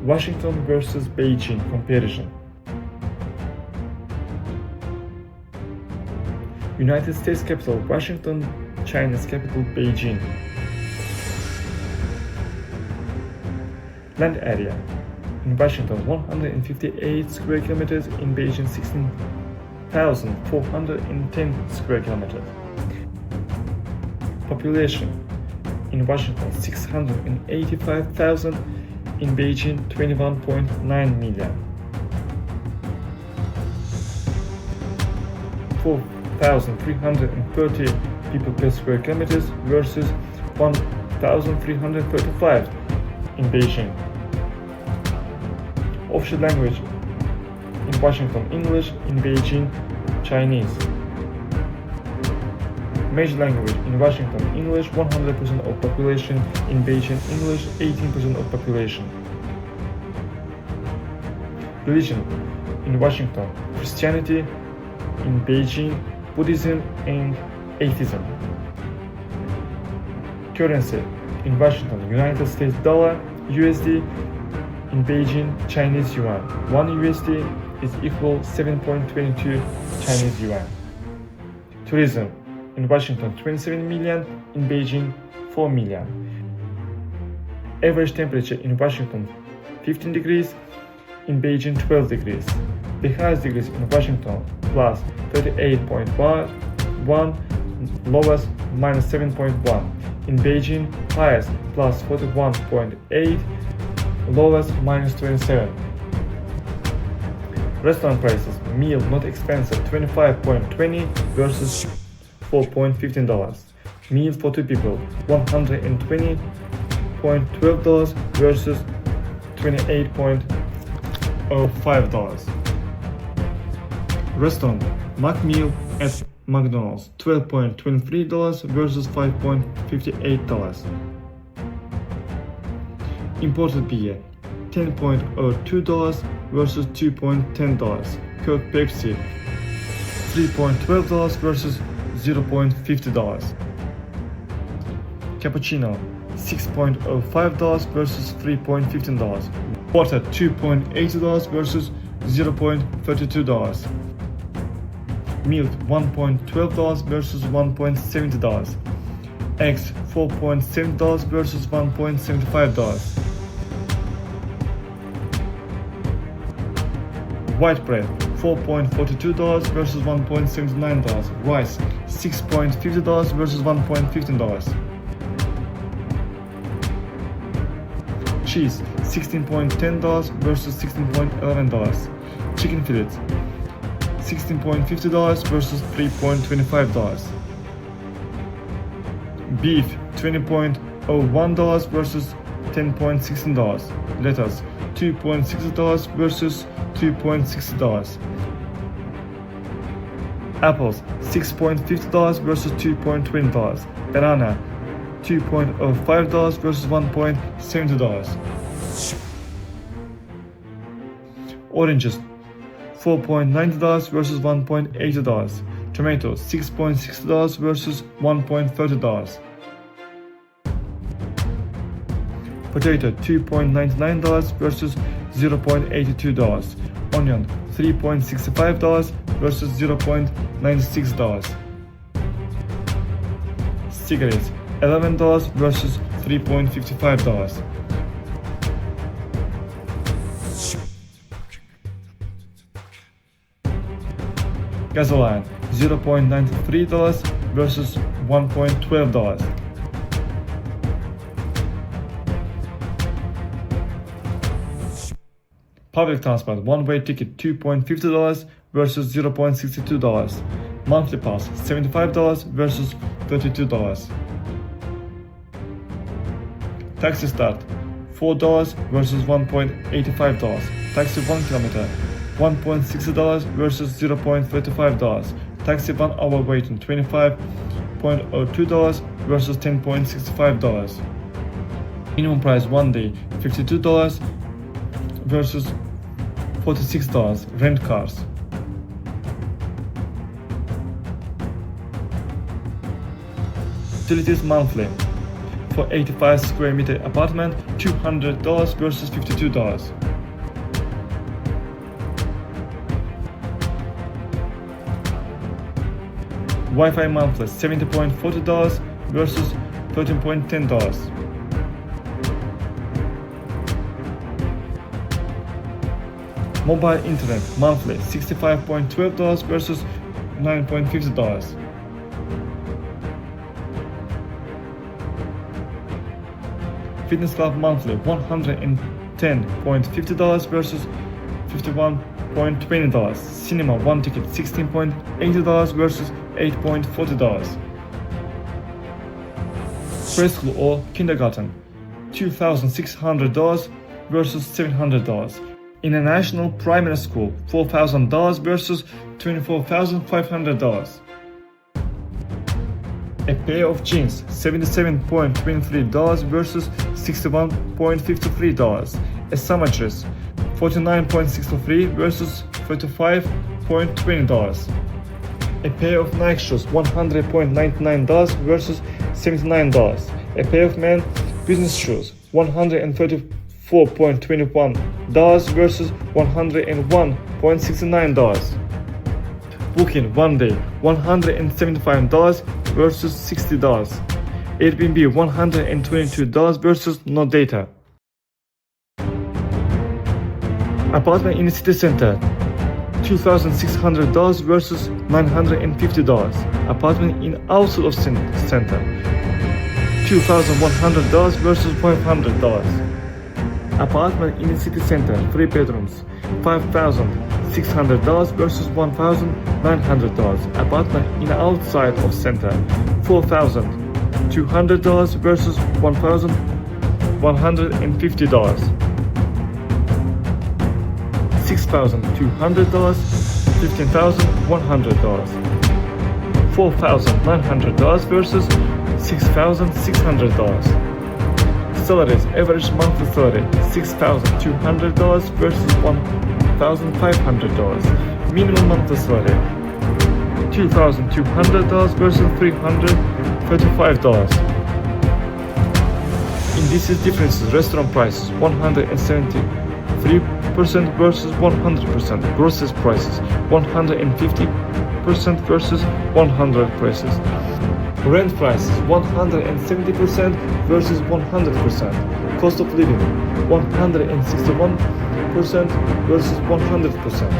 Washington versus Beijing comparison. United States capital Washington, China's capital Beijing. Land area in Washington 158 square kilometers, in Beijing 16,410 square kilometers. Population in Washington 685,000, in Beijing 21.9 million. 4,330 people per square kilometers versus 1,335 in Beijing. Official language in Washington English, in Beijing Chinese. Major language in Washington English 100% of population, in Beijing English 18% of population. Religion in Washington Christianity, in Beijing Buddhism and atheism. Currency in Washington United States dollar USD, in Beijing Chinese yuan. 1 USD is equal 7.22 Chinese yuan. Tourism in Washington 27 million, in Beijing 4 million. Average temperature in Washington 15 degrees, in Beijing 12 degrees. The highest degrees in Washington plus 38.1, lowest minus 7.1. In Beijing highest plus 41.8, lowest minus 27. Restaurant prices: meal not expensive $25.20 versus $4.15. Meal for 2 people $120.12 versus $28.05. Restaurant Mac meal at McDonald's $12.23 versus $5.58. Imported beer $10.02 versus $2.10. Coke Pepsi $3.12 versus $0.50. Cappuccino $6.05 versus $3.15. Water $2.80 versus $0.32. Milk $1.12 versus $1.70. Eggs $4.70 versus $1.75. White bread $4.42 versus $1.79. Rice $6.50 versus $1.15. Cheese $16.10 versus $16.11. Chicken fillets $16.50 versus $3.25. Beef $20.01 versus $10.16. Lettuce $2.60 versus $2.60. Apples $6.50 versus $2.20. Banana $2.05 versus $1.70. Oranges $4.90 versus $1.80. Tomatoes $6.60 versus $1.30. Potato $2.99 versus $0.82. Onion $3.65 versus $0.96. Cigarettes $11 versus $3.55. Gasoline $0.93 versus $1.12. Public transport one-way ticket $2.50 versus $0.62. Monthly pass $75 versus $32. Taxi start $4 versus $1.85. Taxi 1 kilometer $1.60 versus $0.35. Taxi 1 hour waiting $25.02 versus $10.65. Minimum price 1 day $52 versus $46. Rent cars. Utilities monthly. For 85 square meter apartment $200 versus $52. Wi-Fi monthly $70.40 versus $13.10. Mobile internet monthly $65.12 versus $9.50. Fitness club monthly $110.50 versus $51.20. Cinema one ticket $16.80 versus $8.40. Preschool or kindergarten $2,600 versus $700. International primary school $4,000 versus $24,500. A pair of jeans $77.23 versus $61.53. A summer dress $49.63 versus $35.20. A pair of Nike shoes $100.99 versus $79. A pair of men business shoes $134.21 versus $101.69. Booking one day $175 versus $60. Airbnb $122 versus no data. Apartment in the city center $2,600 versus $950. Apartment in outside of center $2,100 versus $500. Apartment in the city center 3 bedrooms $5,600 versus $1,900. Apartment in outside of center $4,200 versus $1,150. $6,200, $15,100. $4,900 versus $6,600. Salaries, average monthly salary $6,200 versus $1,500. Minimum monthly salary $2,200 versus $335. Indices differences, restaurant prices 173% versus 100%. Groceries prices 150% versus 100 prices. Rent prices 170% versus 100%. Cost of living 161% versus 100%.